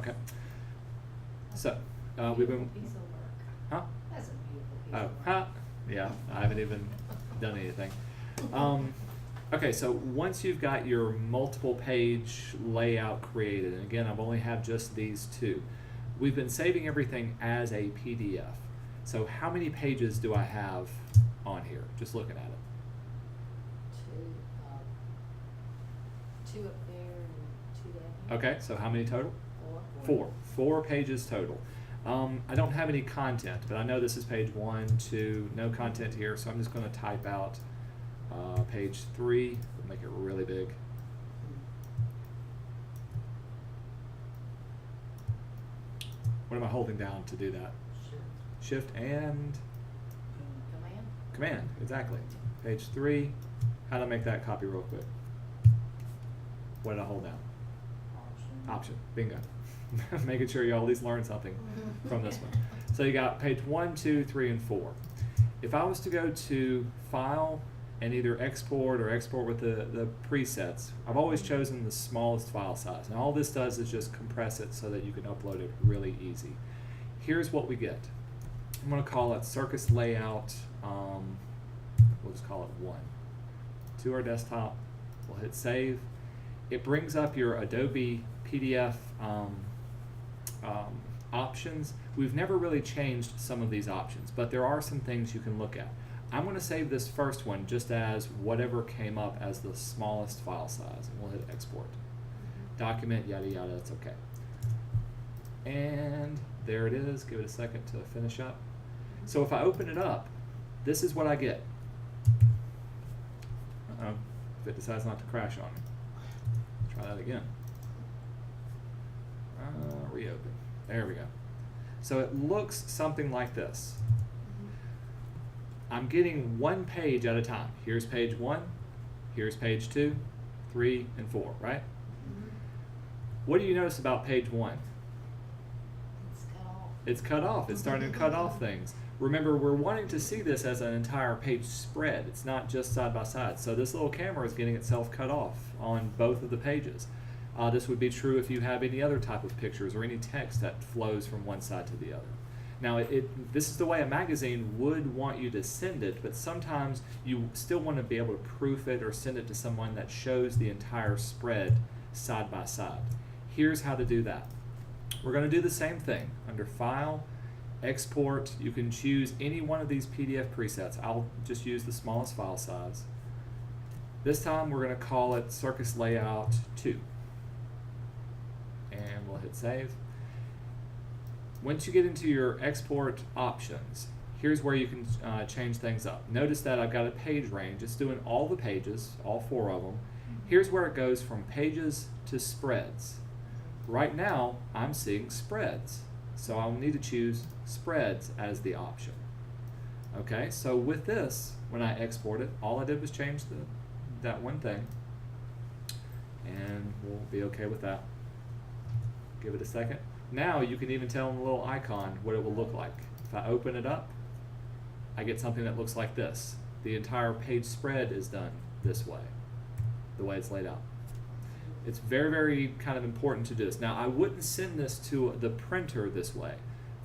Okay. So, we've been, Piece of work. huh? That's a beautiful piece Oh, of work. huh? Yeah, I haven't even done anything. Okay, so once you've got your multiple page layout created, and again, I've only have just these two, we've been saving everything as a PDF. So how many pages do I have on here, just looking at it? Two up there and two down here. Okay, so how many total? Four. Four pages total. I don't have any content, but I know this is page 1, 2, no content here, so I'm just going to type out page 3, make it really big. What am I holding down to do that? Sure. Shift and Command. Command, exactly. Page 3, how do I make that copy real quick? What did I hold down? Option, bingo. Making sure you all at least learn something from this one. So you got page 1, 2, 3, and 4. If I was to go to File and either export or export with the presets, I've always chosen the smallest file size. And all this does is just compress it so that you can upload it really easy. Here's what we get. I'm going to call it Circus Layout, we'll just call it 1. To our desktop, we'll hit save. It brings up your Adobe PDF options. We've never really changed some of these options, but there are some things you can look at. I'm going to save this first one just as whatever came up as the smallest file size, and we'll hit export. Document, yada yada, it's okay. And there it is. Give it a second to finish up. So if I open it up, this is what I get. Uh-oh, if it decides not to crash on me. Try that again. Reopen. There we go. So it looks something like this. I'm getting one page at a time. Here's page 1, here's page 2, 3, and 4, right? What do you notice about page 1? It's cut off. It's cut off. It's starting to cut off things. Remember, we're wanting to see this as an entire page spread. It's not just side by side. So this little camera is getting itself cut off on both of the pages. This would be true if you have any other type of pictures or any text that flows from one side to the other. Now, this is the way a magazine would want you to send it, but sometimes you still want to be able to proof it or send it to someone that shows the entire spread side by side. Here's how to do that. We're going to do the same thing. Under File, Export, you can choose any one of these PDF presets. I'll just use the smallest file size. This time we're going to call it Circus Layout 2. And we'll hit save. Once you get into your export options, here's where you can change things up. Notice that I've got a page range. It's doing all the pages, all 4 of them. Here's where it goes from pages to spreads. Right now, I'm seeing spreads. So I'll need to choose spreads as the option. Okay, so with this, when I export it, all I did was change that one thing. And we'll be okay with that. Give it a second. Now you can even tell in the little icon what it will look like. If I open it up, I get something that looks like this. The entire page spread is done this way, the way it's laid out. It's very, very kind of important to do this. Now, I wouldn't send this to the printer this way.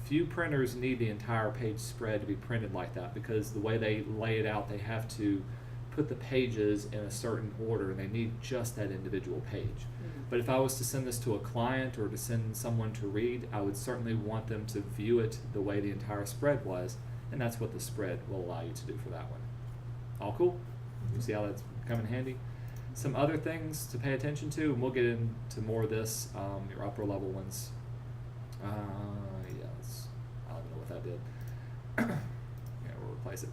Few printers need the entire page spread to be printed like that because the way they lay it out, they have to put the pages in a certain order and they need just that individual page. But if I was to send this to a client or to send someone to read, I would certainly want them to view it the way the entire spread was, and that's what the spread will allow you to do for that one. All cool? You see how that's coming handy? Some other things to pay attention to, and we'll get into more of this, your upper level ones. Yes, I don't know what that did. Yeah, we'll replace it.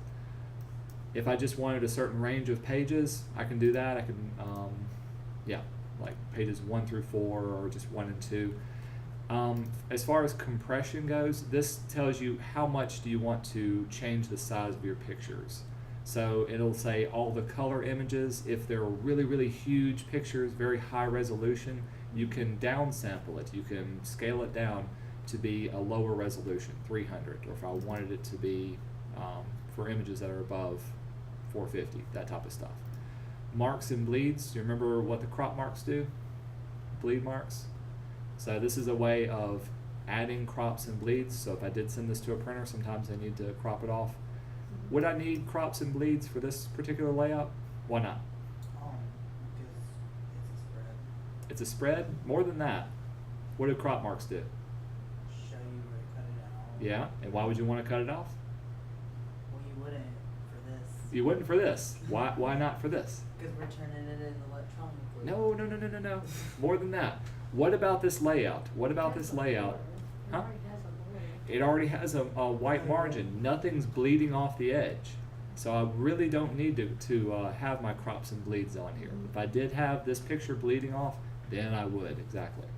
If I just wanted a certain range of pages, I can do that. I can, like pages 1 through 4 or just 1 and 2. As far as compression goes, this tells you how much do you want to change the size of your pictures. So it'll say all the color images. If they're really, really huge pictures, very high resolution, you can downsample it. You can scale it down to be a lower resolution, 300, or if I wanted it to be for images that are above 450, that type of stuff. Marks and bleeds, do you remember what the crop marks do? Bleed marks? So this is a way of adding crops and bleeds. So if I did send this to a printer, sometimes I need to crop it off. Would I need crops and bleeds for this particular layout? Why not? Because it's a spread. It's a spread. More than that, what do crop marks do? Show you where to cut it out. Yeah, and why would you want to cut it off? Well, you wouldn't for this. You wouldn't for this. Why not for this? Because we're turning it in electronically. No. More than that. What about this layout? What about this layout? It Huh? already has a border. It already has a white margin. Nothing's bleeding off the edge. So I really don't need to have my crops and bleeds on here. If I did have this picture bleeding off, then I would, exactly.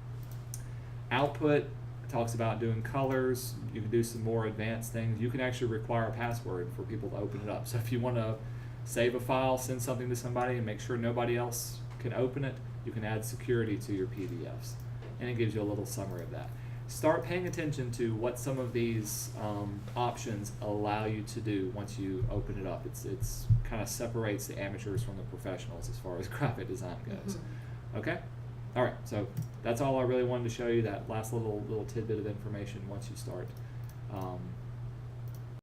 Output talks about doing colors. You can do some more advanced things. You can actually require a password for people to open it up. So if you want to save a file, send something to somebody, and make sure nobody else can open it, you can add security to your PDFs. And it gives you a little summary of that. Start paying attention to what some of these options allow you to do once you open it up. It's kind of separates the amateurs from the professionals as far as graphic design goes. Okay? All right, so that's all I really wanted to show you, that last little tidbit of information once you start